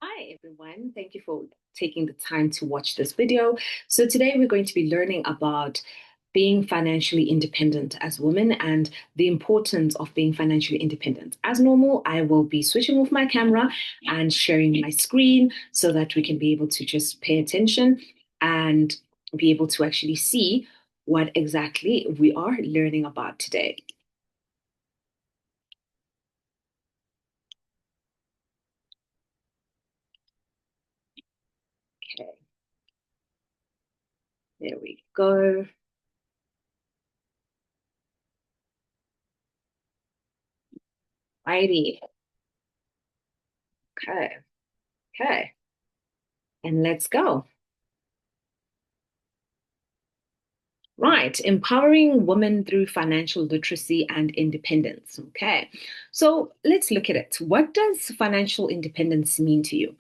Hi everyone, thank you for taking the time to watch this video. So today we're going to be learning about being financially independent as women and the importance of being financially independent. As normal, I will be switching off my camera and sharing my screen so that we can be able to just pay attention and be able to actually see what exactly we are learning about today. Okay, there we go. Righty. Okay, okay, and let's go. Right, empowering women through financial literacy and independence. Okay, so let's look at it. What does financial independence mean to you?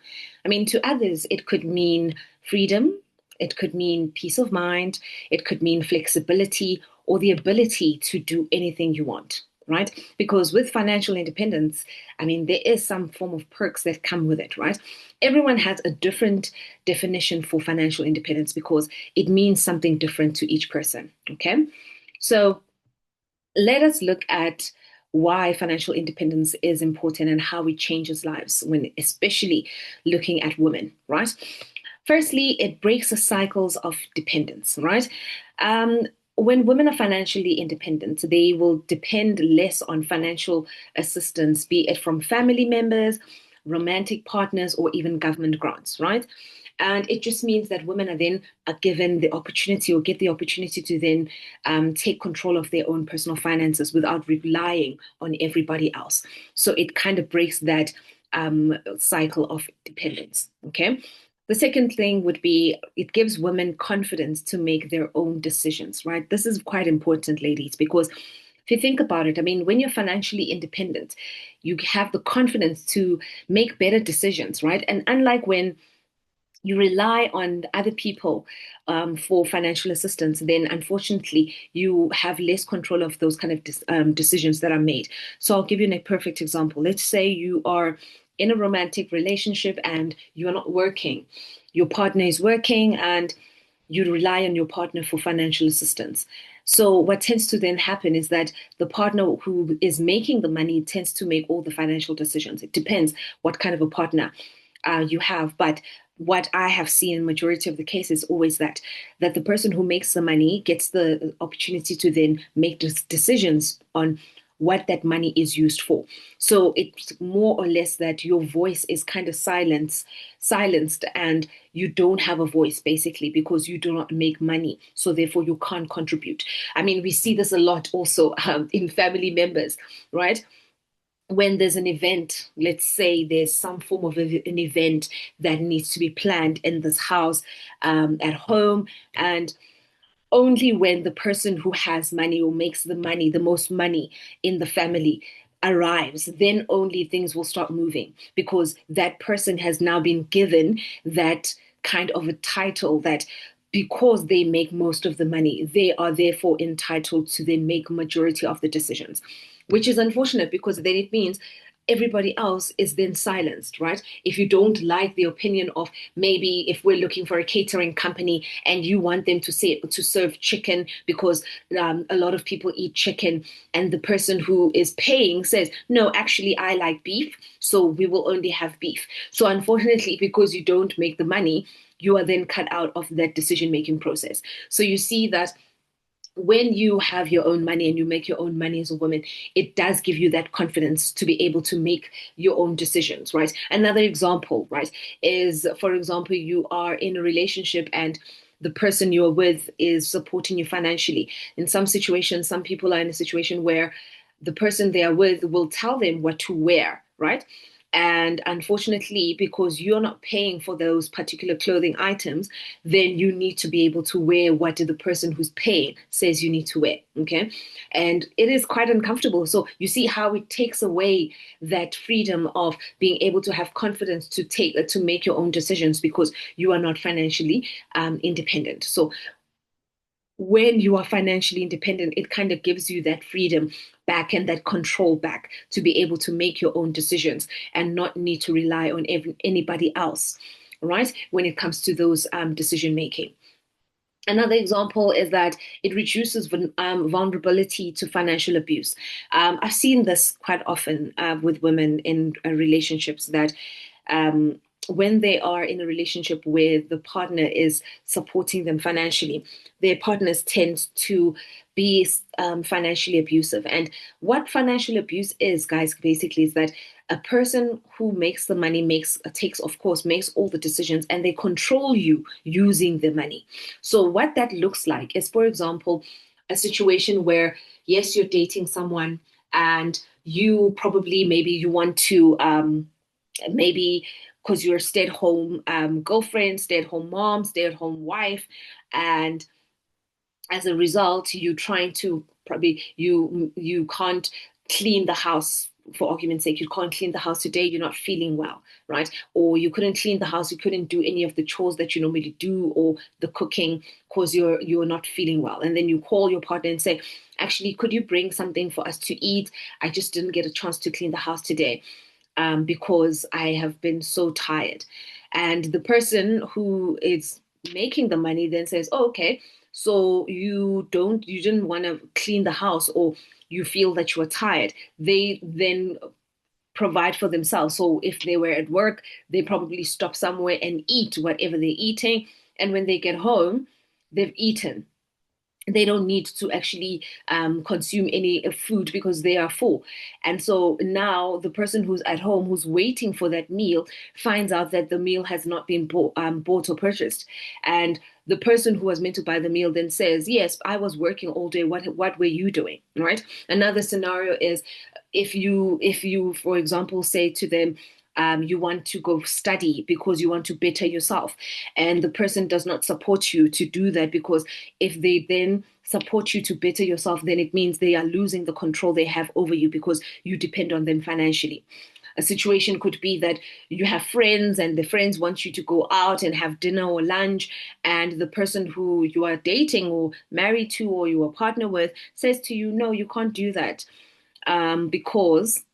I mean, to others, it could mean freedom, it could mean peace of mind, it could mean flexibility or the ability to do anything you want, right? Because with financial independence, I mean, there is some form of perks that come with it, right? Everyone has a different definition for financial independence because it means something different to each person. Okay. So let us look at why financial independence is important and how it changes lives when especially looking at women, right? Firstly, it breaks the cycles of dependence, right? Um, when women are financially independent, they will depend less on financial assistance, be it from family members, romantic partners, or even government grants, right? And it just means that women are given the opportunity or get the opportunity to then take control of their own personal finances without relying on everybody else. So it kind of breaks that cycle of dependence. Okay. The second thing would be it gives women confidence to make their own decisions, right? This is quite important, ladies, because if you think about it, I mean, when you're financially independent, you have the confidence to make better decisions, right? And unlike when you rely on other people for financial assistance, then unfortunately you have less control of those kind of decisions that are made. So I'll give you a perfect example. Let's say you are in a romantic relationship and you're not working. Your partner is working and you rely on your partner for financial assistance. So what tends to then happen is that the partner who is making the money tends to make all the financial decisions. It depends what kind of a partner you have, but what I have seen in majority of the cases always that the person who makes the money gets the opportunity to then make decisions on what that money is used for. So it's more or less that your voice is kind of silenced and you don't have a voice basically because you do not make money. So therefore you can't contribute. I mean, we see this a lot also in family members, right? When there's an event, let's say there's some form of an event that needs to be planned in this house at home, and only when the person who has money or makes the money, the most money in the family, arrives, then only things will start moving because that person has now been given that kind of a title that because they make most of the money, they are therefore entitled to then make majority of the decisions, which is unfortunate because then it means everybody else is then silenced, right? If you don't like the opinion of maybe if we're looking for a catering company and you want them to serve chicken because a lot of people eat chicken, and the person who is paying says, no, actually, I like beef, so we will only have beef. So unfortunately, because you don't make the money, you are then cut out of that decision making process. So you see that when you have your own money and you make your own money as a woman, it does give you that confidence to be able to make your own decisions, right? Another example, right, is for example, you are in a relationship and the person you're with is supporting you financially. In some situations, some people are in a situation where the person they are with will tell them what to wear, right? And unfortunately, because you're not paying for those particular clothing items, then you need to be able to wear what the person who's paying says you need to wear. Okay. And it is quite uncomfortable. So you see how it takes away that freedom of being able to have confidence to make your own decisions because you are not financially independent. So when you are financially independent, it kind of gives you that freedom back and that control back to be able to make your own decisions and not need to rely on anybody else, right? When it comes to those decision making. Another example is that it reduces vulnerability to financial abuse. I've seen this quite often with women in relationships that when they are in a relationship where the partner is supporting them financially, their partners tend to be financially abusive. And what financial abuse is, guys, basically is that a person who makes the money takes, of course, makes all the decisions, and they control you using the money. So what that looks like is, for example, a situation where, yes, you're dating someone and you probably maybe you want to maybe because you're a stay-at-home girlfriend, stay-at-home mom, stay-at-home wife, and as a result, you trying to probably you can't clean the house, for argument's sake. You can't clean the house today. You're not feeling well, right? Or you couldn't clean the house. You couldn't do any of the chores that you normally do or the cooking because you're not feeling well. And then you call your partner and say, actually, could you bring something for us to eat? I just didn't get a chance to clean the house today because I have been so tired. And the person who is making the money then says, oh, okay, so you didn't want to clean the house, or you feel that you are tired. They then provide for themselves. So if they were at work, they probably stop somewhere and eat whatever they're eating. And when they get home, they've eaten. They don't need to actually consume any food because they are full. And so now the person who's at home, who's waiting for that meal, finds out that the meal has not been bought or purchased. And the person who was meant to buy the meal then says, yes, I was working all day. What were you doing? Right? Another scenario is if you, for example, say to them, you want to go study because you want to better yourself, and the person does not support you to do that, because if they then support you to better yourself, then it means they are losing the control they have over you because you depend on them financially. A situation could be that you have friends and the friends want you to go out and have dinner or lunch, and the person who you are dating or married to or you are partner with says to you, no, you can't do that, because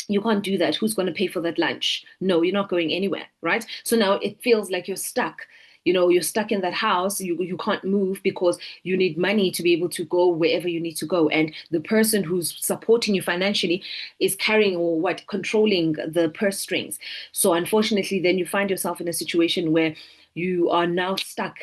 you can't do that. Who's going to pay for that lunch? No, you're not going anywhere, right? So now it feels like you're stuck. You're stuck in that house. You can't move because you need money to be able to go wherever you need to go. And the person who's supporting you financially is carrying or controlling the purse strings. So unfortunately, then you find yourself in a situation where you are now stuck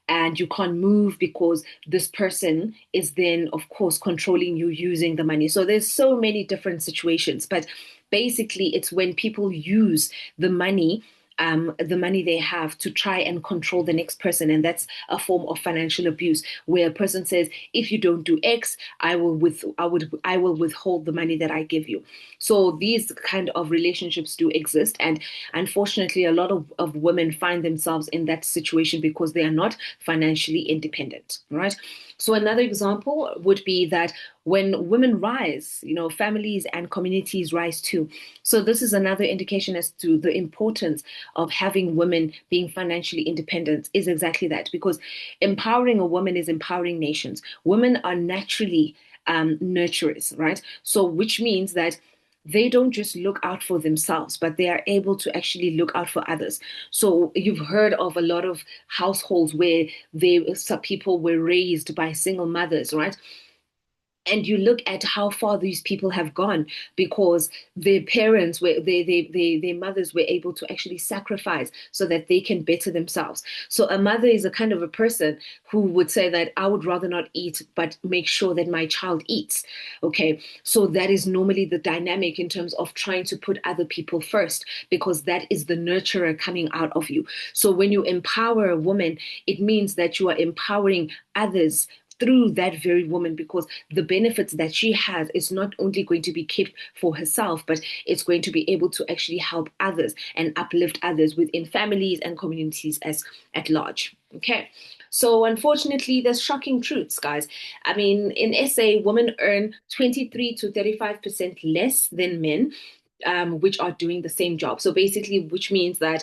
and you can't move because this person is then, of course, controlling you using the money. So there's so many different situations, but basically it's when people use the money they have to try and control the next person, and that's a form of financial abuse, where a person says, if you don't do X, I will withhold the money that I give you. So these kind of relationships do exist, and unfortunately a lot of women find themselves in that situation because they are not financially independent, right? So another example would be that when women rise, families and communities rise too. So this is another indication as to the importance of having women being financially independent, is exactly that, because empowering a woman is empowering nations. Women are naturally nurturers, right? So which means that they don't just look out for themselves, but they are able to actually look out for others. So you've heard of a lot of households where some people were raised by single mothers, right? And you look at how far these people have gone because their parents were their mothers were able to actually sacrifice so that they can better themselves. So a mother is a kind of a person who would say that I would rather not eat but make sure that my child eats. Okay, so that is normally the dynamic in terms of trying to put other people first, because that is the nurturer coming out of you. So when you empower a woman, it means that you are empowering others through that very woman, because the benefits that she has is not only going to be kept for herself, but it's going to be able to actually help others and uplift others within families and communities as at large. Okay. So unfortunately, there's shocking truths, guys. I mean, in SA, women earn 23 to 35% less than men, which are doing the same job. So basically, which means that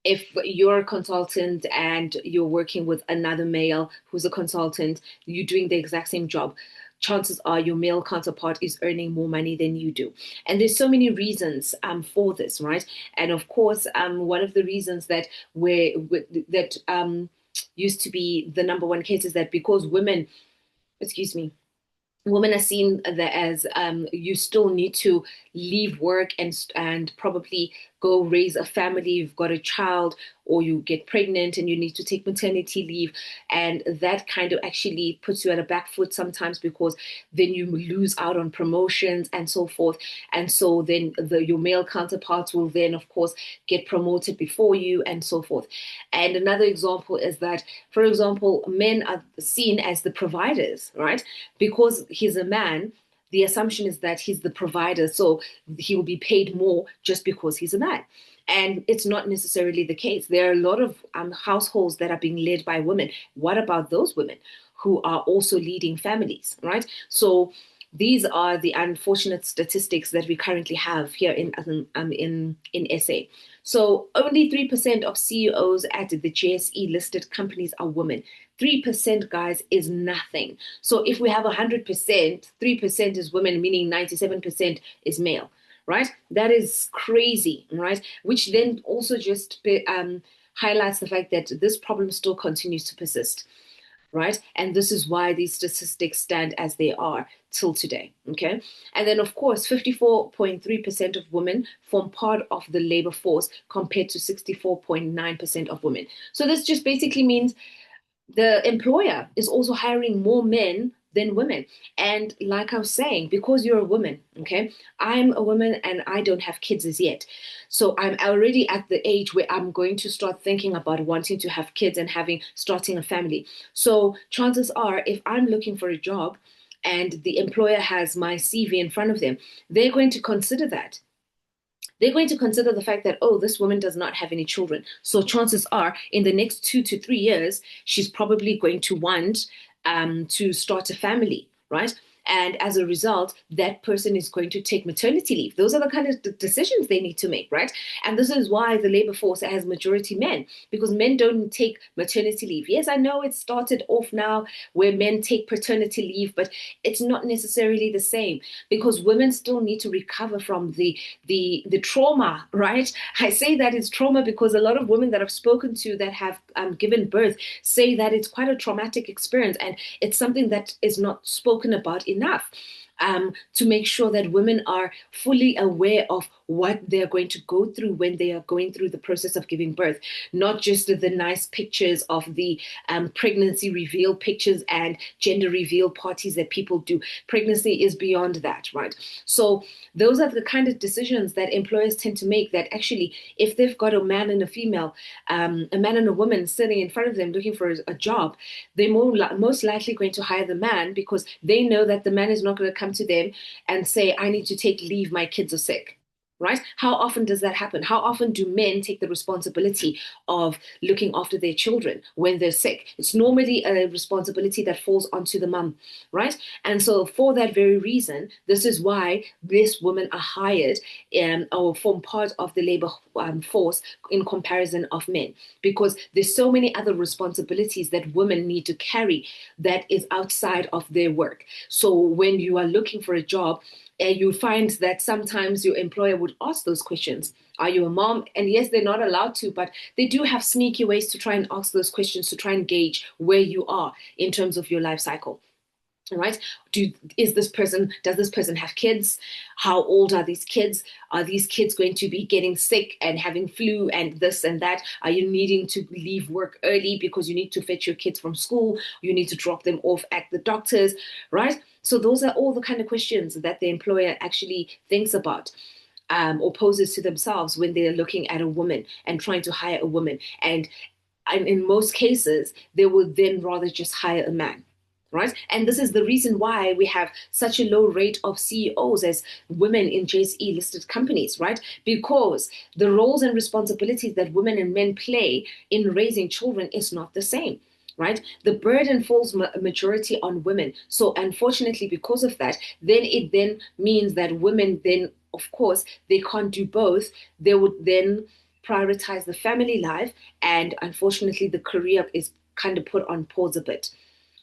if you're a consultant and you're working with another male who's a consultant, you're doing the exact same job. Chances are your male counterpart is earning more money than you do. And there's so many reasons for this, right? And of course, one of the reasons that used to be the number one case is that because women, excuse me, women are seen as you still need to leave work and probably go raise a family. You've got a child, or you get pregnant and you need to take maternity leave, and that kind of actually puts you at a back foot sometimes, because then you lose out on promotions and so forth. And so then your male counterparts will then, of course, get promoted before you and so forth. And another example is that, for example, men are seen as the providers, right? Because he's a man, the assumption is that he's the provider, so he will be paid more just because he's a man. And it's not necessarily the case. There are a lot of households that are being led by women. What about those women who are also leading families, right? So these are the unfortunate statistics that we currently have here in SA. So only 3% of CEOs at the JSE listed companies are women. 3%, guys, is nothing. So if we have 100%, 3% is women, meaning 97% is male, right? That is crazy, right? Which then also just highlights the fact that this problem still continues to persist, right? And this is why these statistics stand as they are till today, okay? And then, of course, 54.3% of women form part of the labor force compared to 64.9% of women. So this just basically means the employer is also hiring more men than women. And like I was saying, because you're a woman, okay, I'm a woman and I don't have kids as yet. So I'm already at the age where I'm going to start thinking about wanting to have kids and starting a family. So chances are, if I'm looking for a job and the employer has my CV in front of them, they're going to consider that. They're going to consider the fact that, oh, this woman does not have any children. So chances are, in the next 2 to 3 years, she's probably going to want to start a family, right? And as a result, that person is going to take maternity leave. Those are the kind of decisions they need to make, right? And this is why the labor force has majority men, because men don't take maternity leave. Yes, I know it started off now where men take paternity leave, but it's not necessarily the same, because women still need to recover from the trauma, right? I say that it's trauma because a lot of women that I've spoken to that have given birth say that it's quite a traumatic experience, and it's something that is not spoken about enough, to make sure that women are fully aware of what they're going to go through when they are going through the process of giving birth, not just the nice pictures of the pregnancy reveal pictures and gender reveal parties that people do. Pregnancy is beyond that, right? So those are the kind of decisions that employers tend to make, that actually, if they've got a man and a female, a man and a woman sitting in front of them looking for a job, they're most likely going to hire the man, because they know that the man is not going to come to them and say, I need to take leave, my kids are sick. Right? How often does that happen? How often do men take the responsibility of looking after their children when they're sick? It's normally a responsibility that falls onto the mum, right? And so for that very reason, this is why these women are hired or form part of the labor force in comparison of men, because there's so many other responsibilities that women need to carry that is outside of their work. So when you are looking for a job, you find that sometimes your employer would ask those questions. Are you a mom? And yes, they're not allowed to, but they do have sneaky ways to try and ask those questions to try and gauge where you are in terms of your life cycle. Right? Does this person have kids? How old are these kids? Are these kids going to be getting sick and having flu and this and that? Are you needing to leave work early because you need to fetch your kids from school? You need to drop them off at the doctor's, right? So those are all the kind of questions that the employer actually thinks about. Or poses to themselves when they're looking at a woman and trying to hire a woman. And in most cases, they would then rather just hire a man. Right? And this is the reason why we have such a low rate of CEOs as women in JSE listed companies, right? Because the roles and responsibilities that women and men play in raising children is not the same. Right? The burden falls majority on women. So unfortunately, because of that, then it then means that women then, of course, they can't do both. They would then prioritize the family life, and unfortunately, the career is kind of put on pause a bit.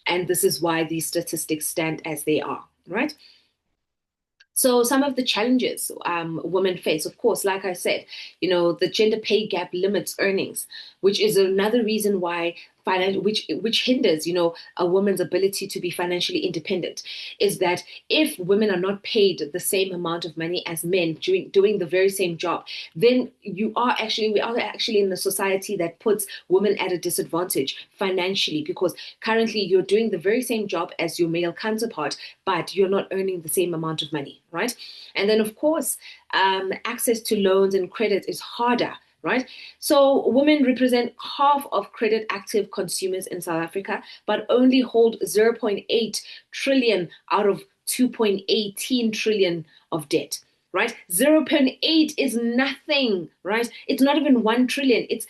And this is why these statistics stand as they are, right? So some of the challenges women face, of course, like I said, the gender pay gap limits earnings, which is another reason why which hinders, a woman's ability to be financially independent, is that if women are not paid the same amount of money as men doing the very same job, then we are actually in a society that puts women at a disadvantage financially, because currently you're doing the very same job as your male counterpart, but you're not earning the same amount of money, right? And then, of course, access to loans and credit is harder, right? So women represent half of credit active consumers in South Africa, but only hold 0.8 trillion out of 2.18 trillion of debt, right? 0.8 is nothing, right? It's not even 1 trillion. It's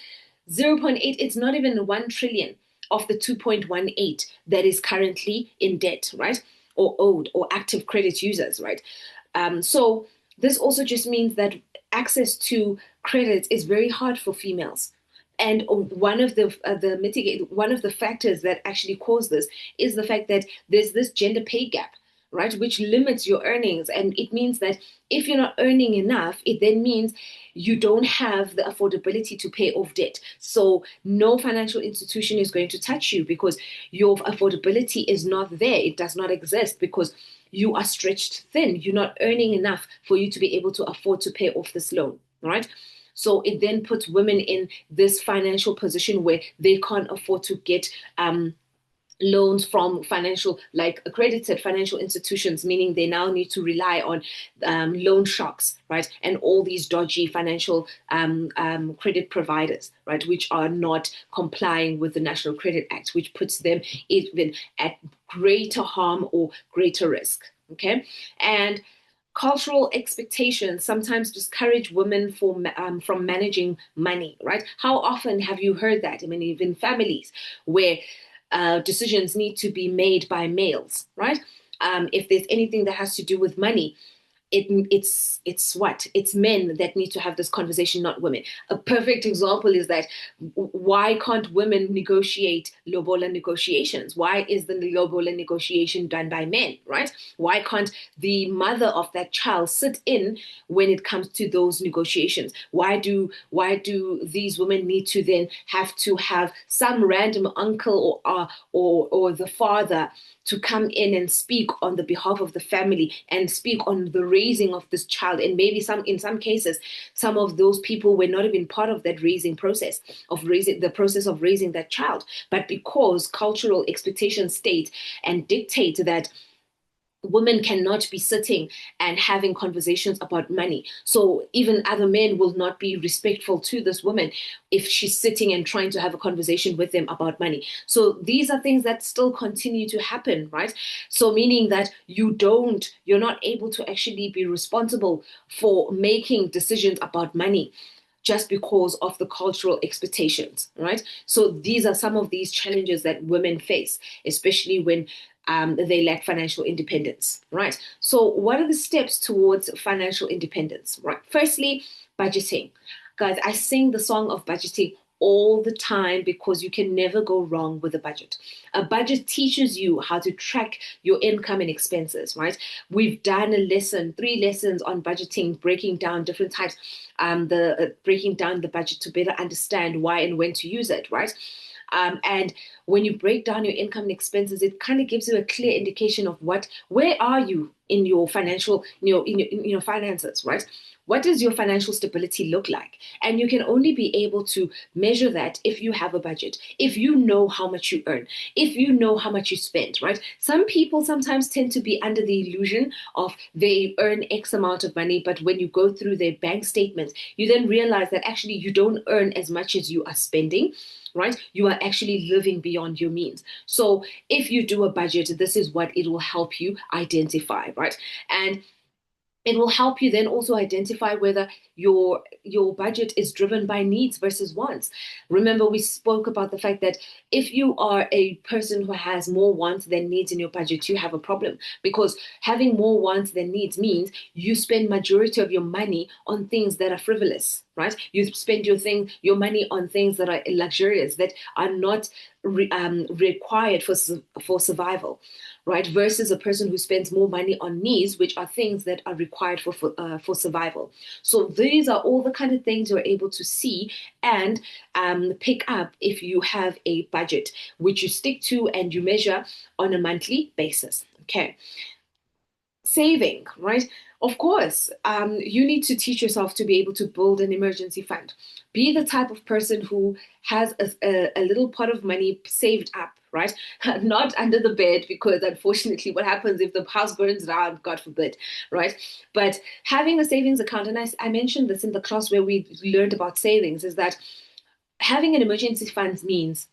0.8, it's not even 1 trillion of the 2.18 that is currently in debt, right? Or owed, or active credit users, right? So this also just means that access to credit is very hard for females. And one of the factors that actually cause this is the fact that there's this gender pay gap, right, which limits your earnings. And it means that if you're not earning enough, it then means you don't have the affordability to pay off debt. So no financial institution is going to touch you because your affordability is not there. It does not exist because you are stretched thin. You're not earning enough for you to be able to afford to pay off this loan, right? So it then puts women in this financial position where they can't afford to get loans from like accredited financial institutions, meaning they now need to rely on loan sharks, right? And all these dodgy financial credit providers, right? Which are not complying with the National Credit Act, which puts them even at greater harm or greater risk, okay? And cultural expectations sometimes discourage women from managing money, right? How often have you heard that? I mean, even families where decisions need to be made by males, right? If there's anything that has to do with money, it's men that need to have this conversation, not women. A perfect example is that why can't women negotiate lobola negotiations? Why is the lobola negotiation done by men, right? Why can't the mother of that child sit in when it comes to those negotiations? Why do these women need to then have to have some random uncle or the father to come in and speak on the behalf of the family and speak on the raising of this child? And maybe in some cases, some of those people were not even part of that raising process of raising that child. But because cultural expectations state and dictate that women cannot be sitting and having conversations about money. So even other men will not be respectful to this woman if she's sitting and trying to have a conversation with them about money. So these are things that still continue to happen, right? So meaning that you're not able to actually be responsible for making decisions about money just because of the cultural expectations, right? So these are some of these challenges that women face, especially when they lack financial independence, right? So what are the steps towards financial independence, right? Firstly, budgeting. Guys, I sing the song of budgeting all the time because you can never go wrong with a budget. A budget teaches you how to track your income and expenses, right? We've done 3 lessons on budgeting, breaking down different types, breaking down the budget to better understand why and when to use it, right? And when you break down your income and expenses, it kind of gives you a clear indication of where are you in your financial, in your finances, right? What does your financial stability look like? And you can only be able to measure that if you have a budget, if you know how much you earn, if you know how much you spend, right? Some people sometimes tend to be under the illusion of they earn X amount of money, but when you go through their bank statements, you then realize that actually you don't earn as much as you are spending, right? You are actually living beyond your means. So if you do a budget, this is what it will help you identify, right? And it will help you then also identify whether your budget is driven by needs versus wants. Remember, we spoke about the fact that if you are a person who has more wants than needs in your budget, you have a problem, because having more wants than needs means you spend majority of your money on things that are frivolous, right? You spend your money on things that are luxurious, that are not required for survival, right? Versus a person who spends more money on needs, which are things that are required for survival. So these are all the kind of things you're able to see and pick up if you have a budget, which you stick to and you measure on a monthly basis. Okay. Saving, right? Of course, you need to teach yourself to be able to build an emergency fund. Be the type of person who has a little pot of money saved up, right? Not under the bed, because unfortunately, what happens if the house burns down, God forbid, right? But having a savings account, and I mentioned this in the class where we learned about savings, is that having an emergency fund means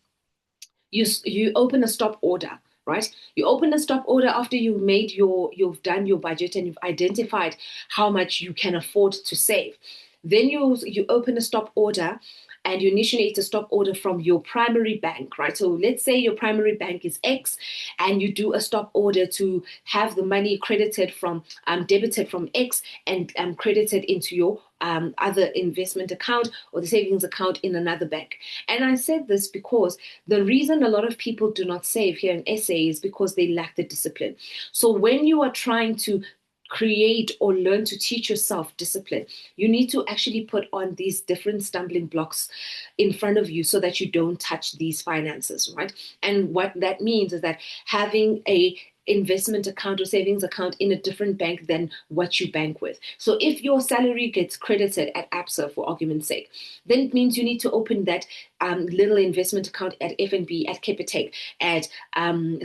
you open a stop order, right? You open a stop order after you've done your budget and you've identified how much you can afford to save. Then you open a stop order and you initiate a stop order from your primary bank, right? So let's say your primary bank is X, and you do a stop order to have the money credited from debited from X and credited into your other investment account or the savings account in another bank. And I said this because the reason a lot of people do not save here in SA is because they lack the discipline. So when you are trying to create or learn to teach yourself discipline, you need to actually put on these different stumbling blocks in front of you so that you don't touch these finances, right? And what that means is that having a investment account or savings account in a different bank than what you bank with. So if your salary gets credited at ABSA, for argument's sake, then it means you need to open that little investment account at FNB, at Capitec, at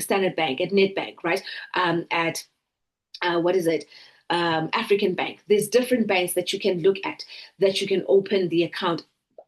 Standard Bank, at Nedbank, right? At what is it? African Bank. There's different banks that you can look at, that you can open the account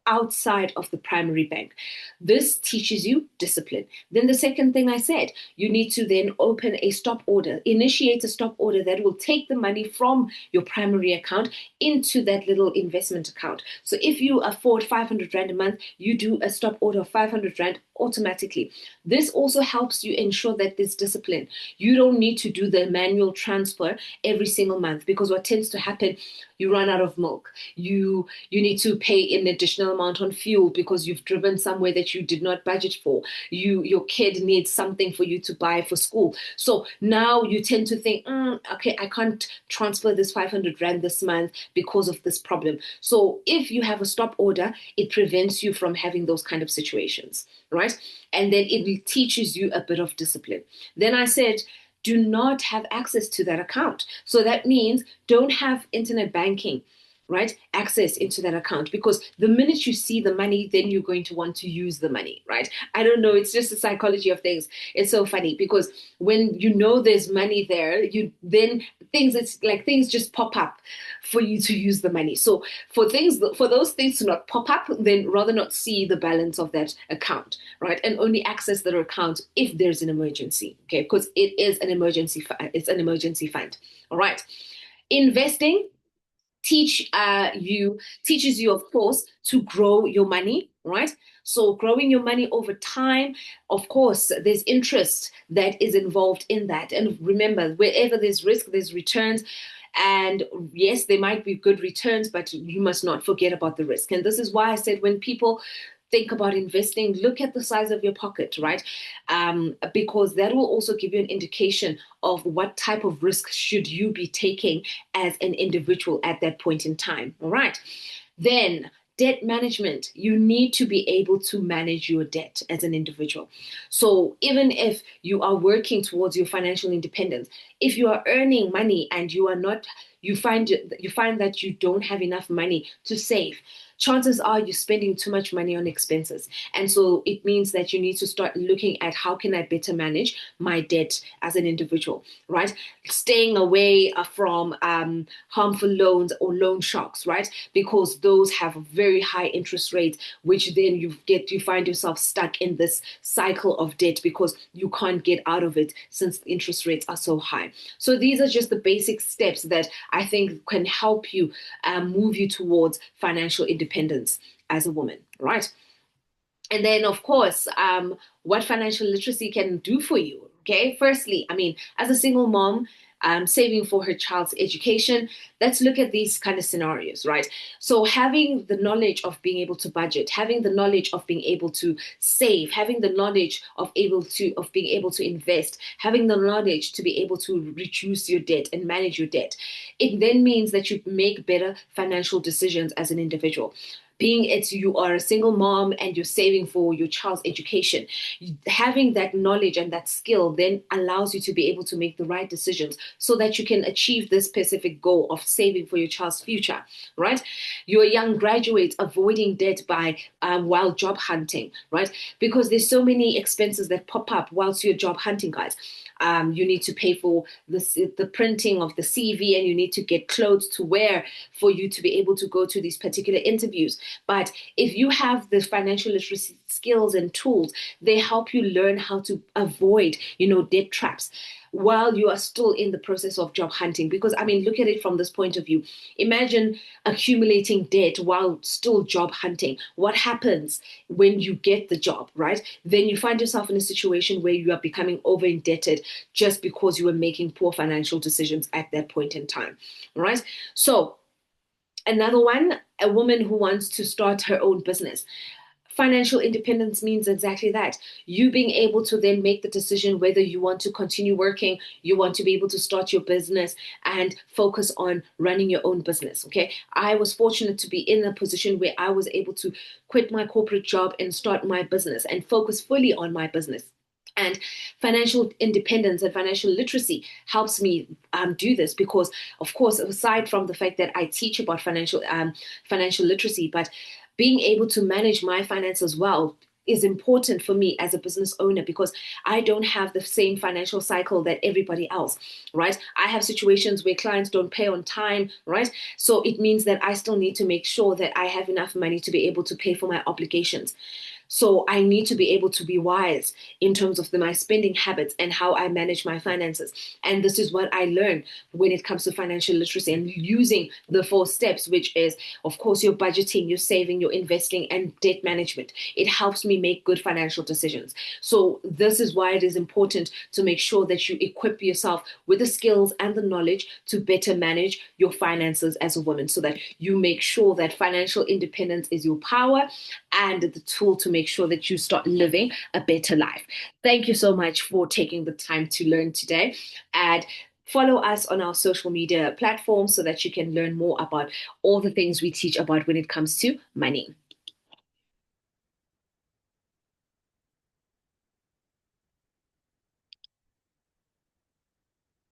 outside of the primary bank. This teaches you discipline. Then the second thing I said, you need to then open a stop order, initiate a stop order that will take the money from your primary account into that little investment account. So if you afford 500 Rand a month, you do a stop order of 500 Rand automatically. This also helps you ensure that there's discipline. You don't need to do the manual transfer every single month, because what tends to happen, you run out of milk. You need to pay an additional amount on fuel because you've driven somewhere that you did not budget for. Your kid needs something for you to buy for school. So now you tend to think, okay, I can't transfer this 500 Rand this month because of this problem. So if you have a stop order, it prevents you from having those kind of situations, right? And then it teaches you a bit of discipline. Then I said, do not have access to that account. So that means don't have internet banking, right? Access into that account, because the minute you see the money, then you're going to want to use the money, right? I don't know. It's just the psychology of things. It's so funny because when you know there's money there, it's like things just pop up for you to use the money. So for those things to not pop up, then rather not see the balance of that account, right? And only access that account if there's an emergency, okay? Because it is an emergency. It's an emergency fund. All right. Investing teaches you, of course, to grow your money, right? So growing your money over time, of course, there's interest that is involved in that. And remember, wherever there's risk, there's returns. And yes, there might be good returns, but you must not forget about the risk. And this is why I said, when people think about investing, look at the size of your pocket, right? Because that will also give you an indication of what type of risk should you be taking as an individual at that point in time. All right. Then debt management. You need to be able to manage your debt as an individual. So even if you are working towards your financial independence, if you are earning money and you find that you don't have enough money to save, chances are you're spending too much money on expenses. And so it means that you need to start looking at, how can I better manage my debt as an individual, right? Staying away from harmful loans or loan sharks, right? Because those have very high interest rates, which then you find yourself stuck in this cycle of debt because you can't get out of it since the interest rates are so high. So these are just the basic steps that I think can help you move you towards financial independence as a woman, right? And then, of course, what financial literacy can do for you. Okay, firstly, I mean, as a single mom, saving for her child's education, let's look at these kind of scenarios, right? So, having the knowledge of being able to budget, having the knowledge of being able to save, having the knowledge of being able to invest, having the knowledge to be able to reduce your debt and manage your debt, it then means that you make better financial decisions as an individual. Being it you are a single mom and you're saving for your child's education, having that knowledge and that skill then allows you to be able to make the right decisions so that you can achieve this specific goal of saving for your child's future, right? You're a young graduate avoiding debt by while job hunting, right? Because there's so many expenses that pop up whilst you're job hunting, guys. You need to pay for the printing of the CV, and you need to get clothes to wear for you to be able to go to these particular interviews. But if you have the financial literacy skills and tools, they help you learn how to avoid, debt traps while you are still in the process of job hunting. Because, I mean, look at it from this point of view. Imagine accumulating debt while still job hunting. What happens when you get the job, right? Then you find yourself in a situation where you are becoming over indebted just because you were making poor financial decisions at that point in time, right? So, another one, a woman who wants to start her own business. Financial independence means exactly that. You being able to then make the decision whether you want to continue working, you want to be able to start your business and focus on running your own business. Okay. I was fortunate to be in a position where I was able to quit my corporate job and start my business and focus fully on my business. And financial independence and financial literacy helps me do this because, of course, aside from the fact that I teach about financial literacy, but being able to manage my finances well is important for me as a business owner because I don't have the same financial cycle that everybody else, right? I have situations where clients don't pay on time, right? So it means that I still need to make sure that I have enough money to be able to pay for my obligations. So I need to be able to be wise in terms of my spending habits and how I manage my finances. And this is what I learned when it comes to financial literacy and using the 4 steps, which is, of course, your budgeting, your saving, your investing, and debt management. It helps me make good financial decisions. So this is why it is important to make sure that you equip yourself with the skills and the knowledge to better manage your finances as a woman so that you make sure that financial independence is your power and the tool to make sure that you start living a better life. Thank you so much for taking the time to learn today, and follow us on our social media platforms so that you can learn more about all the things we teach about when it comes to money.